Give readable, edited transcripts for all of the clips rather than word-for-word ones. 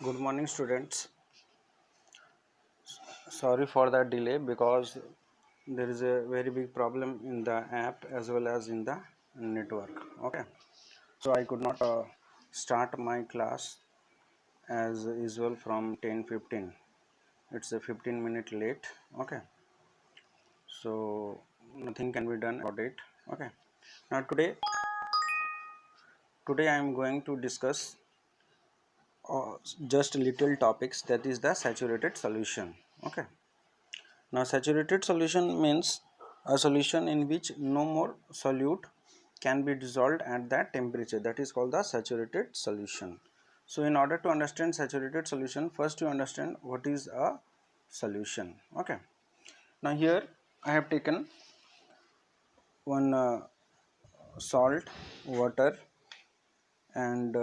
Good morning, students. Sorry for that delay because there is a very big problem in the app as well as in the network. Okay, so I could not start my class as usual from 10:15. It's a 15-minute late. Okay, so nothing can be done about it. Okay, now today I am going to discuss just little topics, that is the saturated solution. Okay. Now, saturated solution means a solution in which no more solute can be dissolved at that temperature. That is called the saturated solution. So, in order to understand saturated solution, first you understand what is a solution. Okay. Now, here I have taken one salt, water, and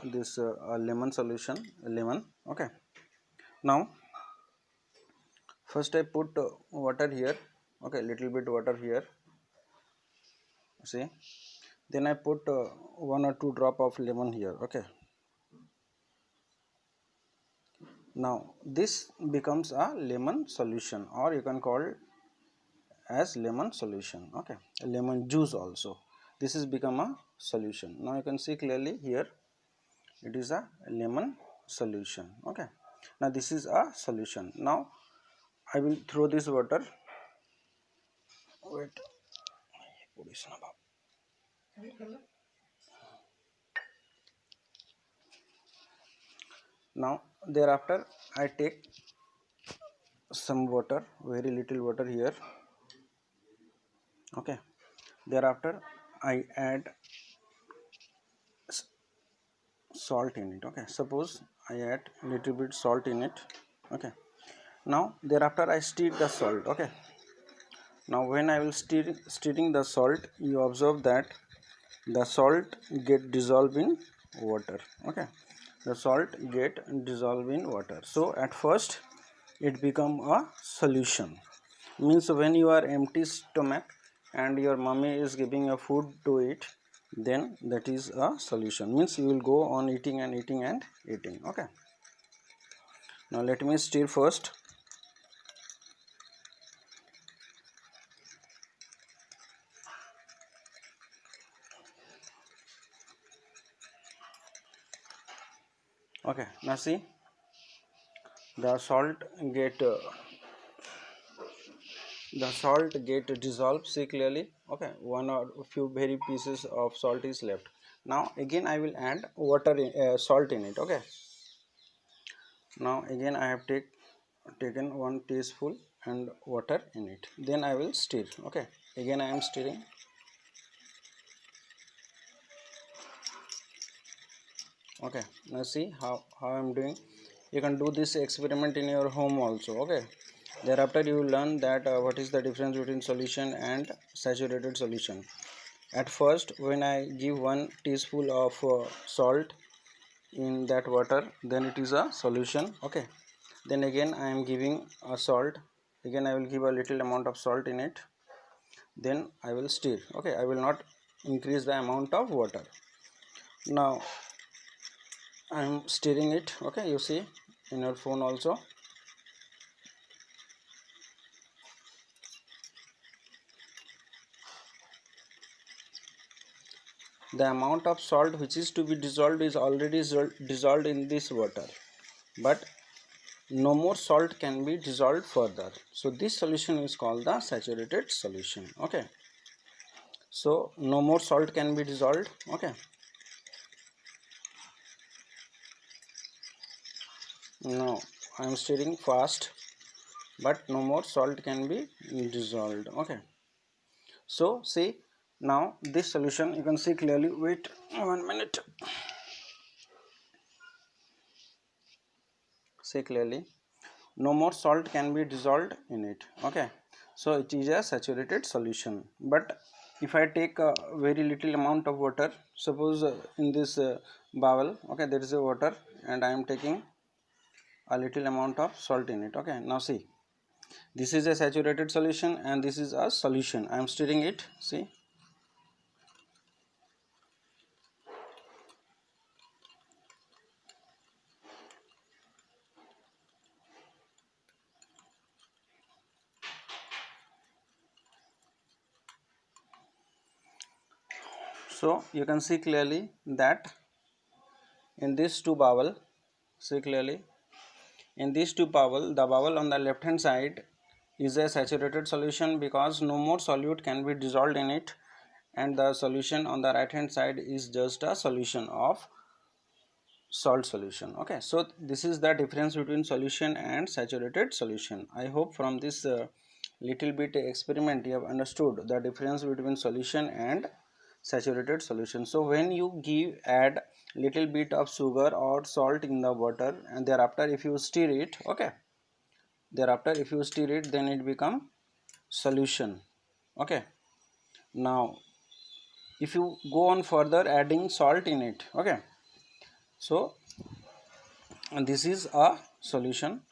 this lemon solution, lemon. Okay. Now, first I put water here. Okay, little bit water here. See, then I put 1 or 2 drop of lemon here. Okay, now this becomes a lemon solution, or you can call it as lemon solution. Okay, lemon juice also, this is become a solution. Now you can see clearly here it is a lemon solution. Okay, now this is a solution. Now I will throw this water. Wait, now thereafter I take some water, very little water here. Okay, thereafter I add salt in it. Okay, suppose I add little bit salt in it. Okay, now thereafter I stir the salt. Okay, now when I will stirring the salt, you observe that the salt get dissolved in water. Okay, the salt get dissolved in water. So at first it become a solution, means when you are empty stomach and your mommy is giving a food to eat, then that is a solution, means you will go on eating and eating and eating. Okay, now let me stir first. Okay, now see, the salt get dissolved. See clearly. Okay, one or few very pieces of salt is left. Now again I will add water salt in it. Okay, now again I have taken 1 teaspoon and water in it, then I will stir. Okay, again I am stirring. Okay, now see how I am doing. You can do this experiment in your home also. Okay, thereafter you will learn that what is the difference between solution and saturated solution. At first when I give 1 teaspoon of salt in that water, then it is a solution. Okay, then again I am giving a salt, again I will give a little amount of salt in it, then I will stir. Okay, I will not increase the amount of water. Now I am stirring it. Okay, you see in your phone also. The amount of salt which is to be dissolved is already dissolved in this water, but no more salt can be dissolved further. So this solution is called the saturated solution. Okay, so no more salt can be dissolved. Okay, now I am stirring fast, but no more salt can be dissolved. Okay, so see, now this solution you can see clearly. Wait 1 minute. See clearly, no more salt can be dissolved in it. Okay, so it is a saturated solution. But if I take a very little amount of water, suppose in this bowl, okay, there is a water and I am taking a little amount of salt in it. Okay, now see, this is a saturated solution and this is a solution. I am stirring it. See, So you can see clearly that in these two bubble, see clearly in these two bubble, the bubble on the left hand side is a saturated solution because no more solute can be dissolved in it, and the solution on the right hand side is just a solution of salt solution. Okay, so this is the difference between solution and saturated solution. I hope from this little bit experiment you have understood the difference between solution and saturated solution. So when you add little bit of sugar or salt in the water, and thereafter if you stir it, okay, thereafter if you stir it, then it become solution. Okay, now if you go on further adding salt in it, okay, so and this is a solution.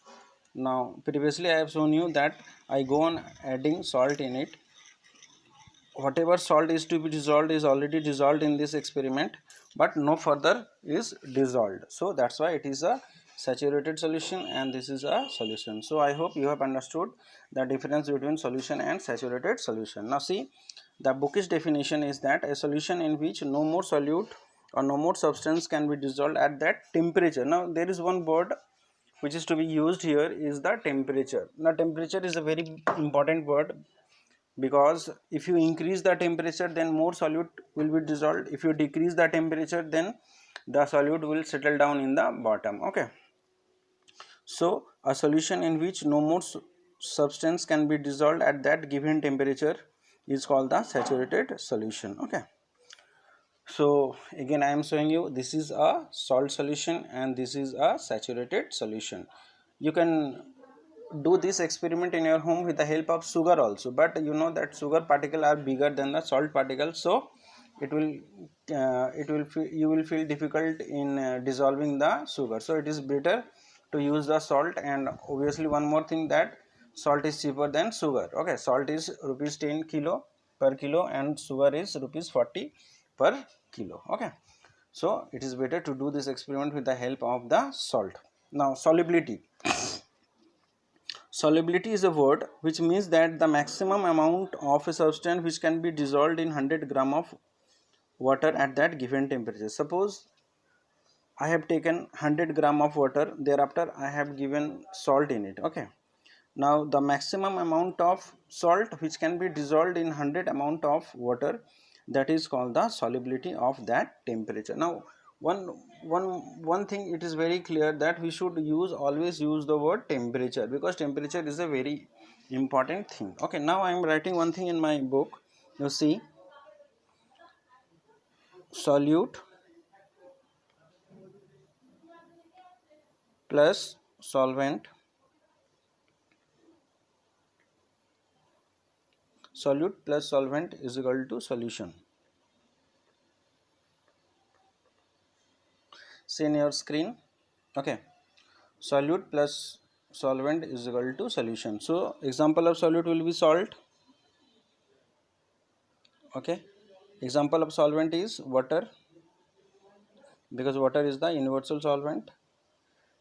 Now previously I have shown you that I go on adding salt in it. Whatever salt is to be dissolved is already dissolved in this experiment, but no further is dissolved, so that's why it is a saturated solution and this is a solution. So I hope you have understood the difference between solution and saturated solution. Now see, the bookish definition is that a solution in which no more solute or no more substance can be dissolved at that temperature. Now there is one word which is to be used here is the temperature. Now temperature is a very important word, because if you increase the temperature then more solute will be dissolved. If you decrease the temperature then the solute will settle down in the bottom. Okay, so a solution in which no more substance can be dissolved at that given temperature is called the saturated solution. Okay, so again I am showing you this is a salt solution and this is a saturated solution. You can do this experiment in your home with the help of sugar also, but you know that sugar particle are bigger than the salt particles, so you will feel difficult in dissolving the sugar. So it is better to use the salt, and obviously one more thing, that salt is cheaper than sugar. Okay, salt is rupees 10 kilo per kilo and sugar is rupees 40 per kilo. Okay, so it is better to do this experiment with the help of the salt. Now solubility. Solubility is a word which means that the maximum amount of a substance which can be dissolved in 100 gram of water at that given temperature. Suppose I have taken 100 gram of water, thereafter I have given salt in it. Okay, now the maximum amount of salt which can be dissolved in 100 amount of water, that is called the solubility of that temperature. Now one one thing, it is very clear that we should always use the word temperature, because temperature is a very important thing. Okay, now I am writing one thing in my book. You see, solute plus solvent, solute plus solvent is equal to solution. See in your screen. Okay, solute plus solvent is equal to solution. So example of solute will be salt. Okay, example of solvent is water, because water is the universal solvent,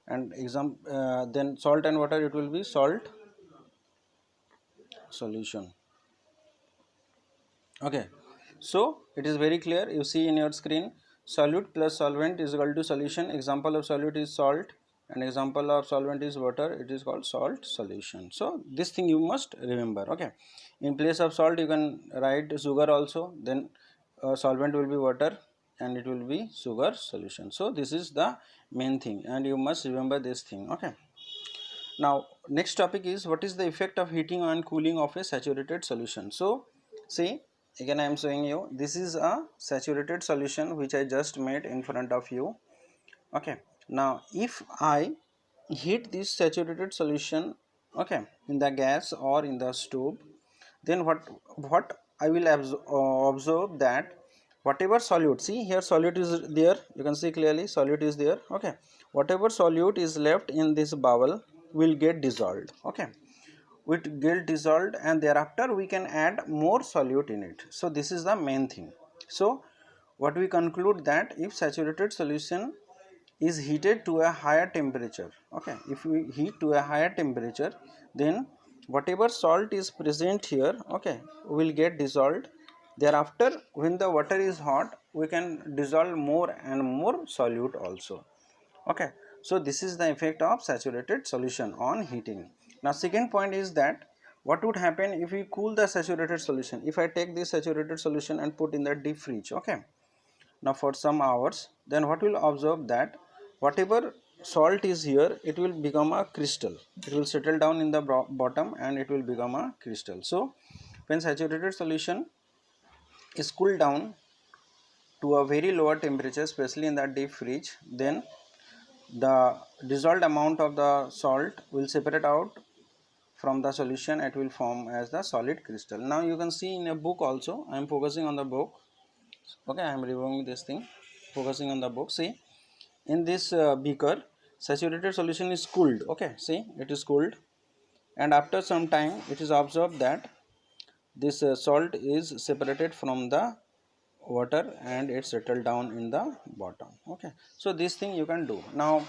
and then salt and water, it will be salt solution. Okay, so it is very clear. You see in your screen, solute plus solvent is equal to solution. Example of solute is salt and example of solvent is water. It is called salt solution. So this thing you must remember. Okay, in place of salt you can write sugar also, then solvent will be water and it will be sugar solution. So this is the main thing and you must remember this thing. Okay, now next topic is what is the effect of heating and cooling of a saturated solution. So see, again I am showing you, this is a saturated solution which I just made in front of you. Okay, now if I heat this saturated solution, okay, in the gas or in the stove, then what I will observe that whatever solute, see here solute is there, you can see clearly solute is there. Okay, whatever solute is left in this bubble will get dissolved. Okay, it get dissolved and thereafter we can add more solute in it. So this is the main thing. So what we conclude, that if saturated solution is heated to a higher temperature, okay, if we heat to a higher temperature, then whatever salt is present here, okay, will get dissolved. Thereafter when the water is hot, we can dissolve more and more solute also. Okay, so this is the effect of saturated solution on heating. Now second point is that what would happen if we cool the saturated solution. If I take this saturated solution and put in the deep fridge, okay, now for some hours, then what will observe that whatever salt is here, it will become a crystal. It will settle down in the bottom and it will become a crystal. So when saturated solution is cooled down to a very lower temperature, especially in the deep fridge, then the dissolved amount of the salt will separate out from the solution. It will form as the solid crystal. Now you can see in a book also, I am focusing on the book. Okay, I am removing this thing, focusing on the book. See, in this beaker, saturated solution is cooled. Okay, see, it is cooled, and after some time it is observed that this salt is separated from the water and it settled down in the bottom. Okay, so this thing you can do. Now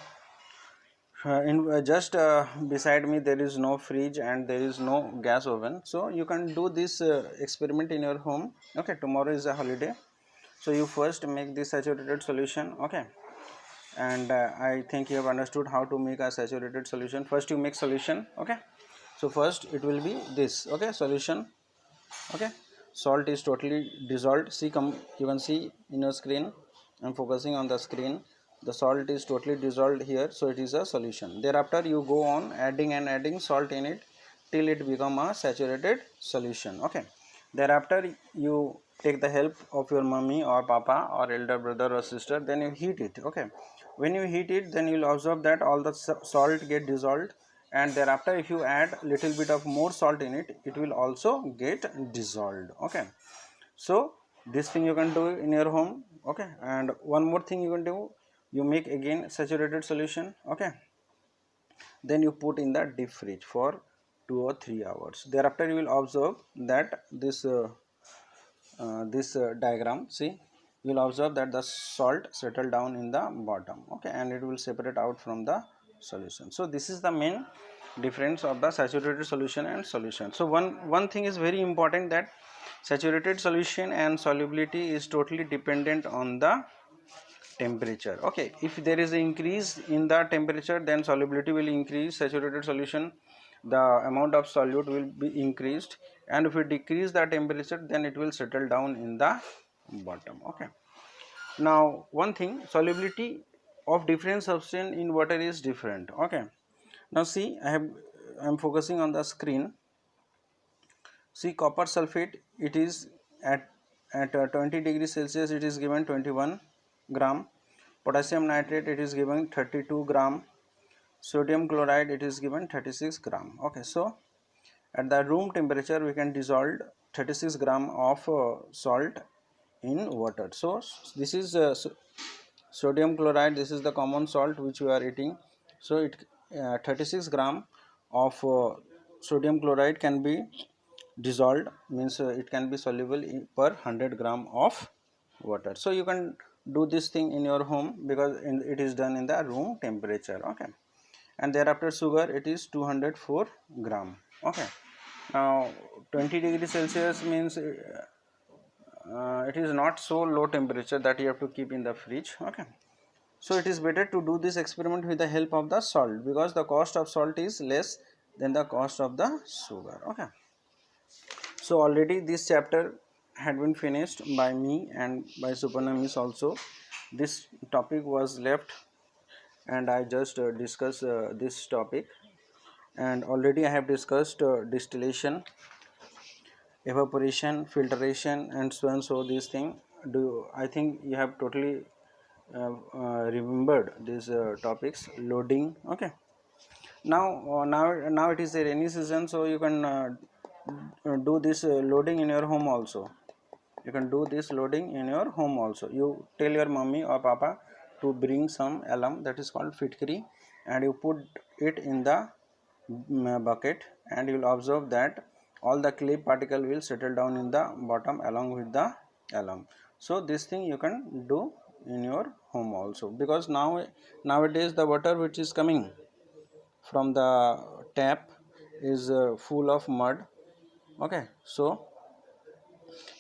just beside me there is no fridge and there is no gas oven, so you can do this experiment in your home. Okay, tomorrow is a holiday, so you first make this saturated solution. Okay, and I think you have understood how to make a saturated solution. First you make solution. Okay, so first it will be this. Okay, solution. Okay, salt is totally dissolved. See, come, you can see in your screen, I'm focusing on the screen, the salt is totally dissolved here, so it is a solution. Thereafter you go on adding and adding salt in it till it become a saturated solution. Okay, thereafter you take the help of your mummy or papa or elder brother or sister, then you heat it. Okay, when you heat it, then you will observe that all the salt get dissolved, and thereafter if you add little bit of more salt in it, it will also get dissolved. Okay, so this thing you can do in your home. Okay, and one more thing you can do, you make again saturated solution. Okay, then you put in the deep fridge for 2 or 3 hours. Thereafter you will observe that this diagram, see, you will observe that the salt settle down in the bottom. Okay, and it will separate out from the solution. So this is the main difference of the saturated solution and solution. So one thing is very important, that saturated solution and solubility is totally dependent on the temperature. Okay, if there is an increase in the temperature, then solubility will increase. Saturated solution, the amount of solute will be increased, and if we decrease the temperature, then it will settle down in the bottom. Okay, now one thing, solubility of different substance in water is different. Okay, now see, I'm focusing on the screen. See, copper sulfate, it is at 20 degrees Celsius, it is given 21 gram. Potassium nitrate, it is given 32 gram. Sodium chloride, it is given 36 gram. Okay, so at the room temperature we can dissolve 36 gram of salt in water. So this is sodium chloride, this is the common salt which we are eating. So it 36 gram of sodium chloride can be dissolved, means it can be soluble per 100 gram of water. So you can do this thing in your home, because it is done in the room temperature. Okay, and thereafter sugar, it is 204 gram. Okay, now 20 degrees Celsius means it is not so low temperature that you have to keep in the fridge. Okay, so it is better to do this experiment with the help of the salt, because the cost of salt is less than the cost of the sugar. Okay, so already this chapter had been finished by me and by Suparnamis also. This topic was left and I just discussed this topic, and already I have discussed distillation, evaporation, filtration, and so and so. These things, do I think you have totally remembered these topics. Loading. Okay, now it is a rainy season, so you can do this loading in your home also. You can do this loading in your home also. You tell your mummy or papa to bring some alum, that is called fitkari, and you put it in the bucket, and you will observe that all the clay particle will settle down in the bottom along with the alum. So this thing you can do in your home also, because nowadays the water which is coming from the tap is full of mud. Okay, so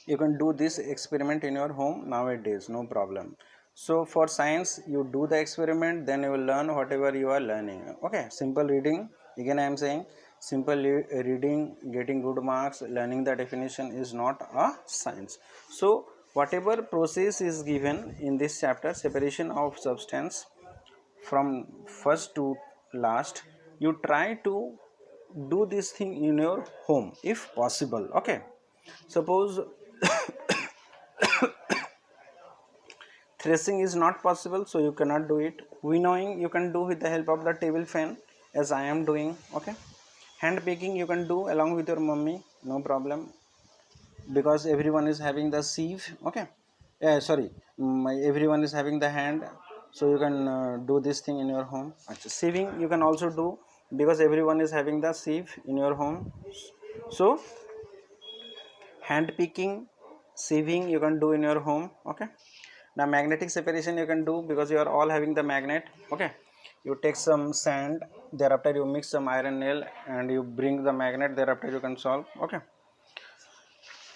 you can do this experiment in your home nowadays, no problem. So for science, you do the experiment, then you will learn whatever you are learning. Okay, simple reading, again I am saying, simple reading, getting good marks, learning the definition is not a science. So whatever process is given in this chapter, separation of substance from first to last, you try to do this thing in your home if possible. Okay, suppose threshing is not possible, so you cannot do it. Winnowing you can do with the help of the table fan, as I am doing. Okay, hand picking you can do along with your mummy, no problem, because everyone is having the sieve. Okay, sorry, everyone is having the hand, so you can do this thing in your home. Achha, sieving you can also do, because everyone is having the sieve in your home. So hand picking, sieving you can do in your home. Okay, now magnetic separation you can do, because you are all having the magnet. Okay, you take some sand, thereafter you mix some iron nail and you bring the magnet, thereafter you can solve. Okay,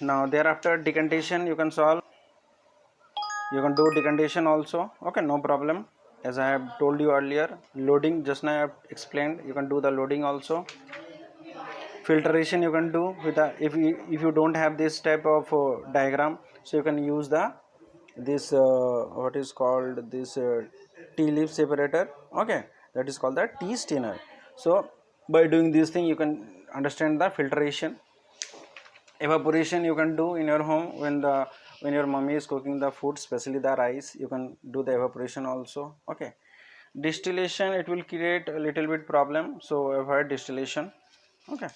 now thereafter decantation you can solve, you can do decantation also. Okay, no problem, as I have told you earlier. Loading, just now I have explained, you can do the loading also. Filtration you can do with the, if you don't have this type of diagram, so you can use the this what is called this tea leaf separator. Okay, that is called the tea stainer. So by doing this thing you can understand the filtration. Evaporation you can do in your home, when your mommy is cooking the food, especially the rice, you can do the evaporation also. Okay, distillation, it will create a little bit problem, so avoid distillation. Okay,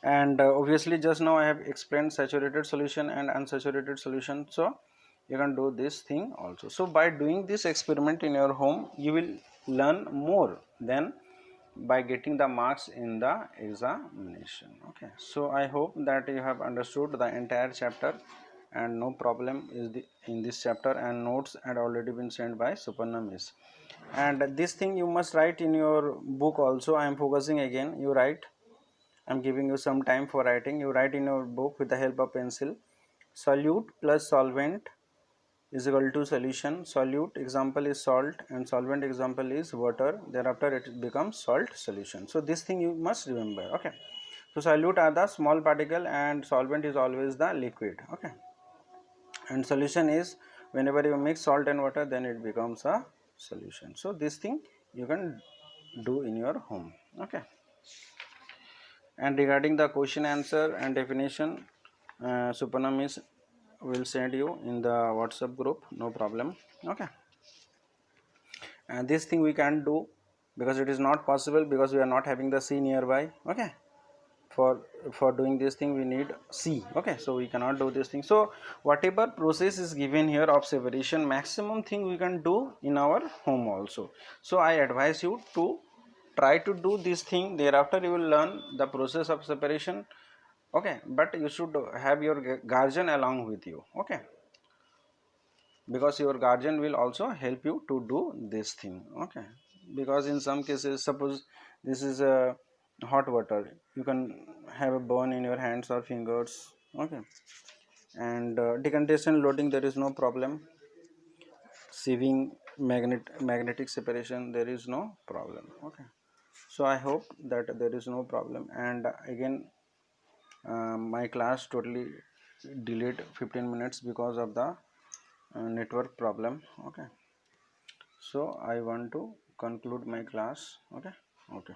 and obviously just now I have explained saturated solution and unsaturated solution, so you can do this thing also. So by doing this experiment in your home, you will learn more than by getting the marks in the examination. Okay, so I hope that you have understood the entire chapter and no problem is in this chapter, and notes had already been sent by Suparna miss. And this thing you must write in your book also. I am focusing again, you write, I'm giving you some time for writing. You write in your book with the help of pencil. Solute plus solvent is equal to solution. Solute example is salt and solvent example is water. Thereafter it becomes salt solution. So this thing you must remember. Okay. So solute are the small particle and solvent is always the liquid. Okay. And solution is whenever you mix salt and water, then it becomes a solution. So this thing you can do in your home. Okay. And regarding the question answer and definition, Supanam is will send you in the WhatsApp group, no problem. Okay, and this thing we can't do because it is not possible, because we are not having the C nearby. Okay, for doing this thing we need C. Okay, so we cannot do this thing. So whatever process is given here of separation, maximum thing we can do in our home also. So I advise you to try to do this thing, thereafter you will learn the process of separation. Okay, but you should have your guardian along with you. Okay, because your guardian will also help you to do this thing. Okay, because in some cases, suppose this is a hot water, you can have a burn in your hands or fingers. Okay, and decantation, loading, there is no problem. Sieving, magnetic separation, there is no problem. Okay, so I hope that there is no problem. And again, my class totally delayed 15 minutes because of the network problem. Okay, so I want to conclude my class. Okay. Okay.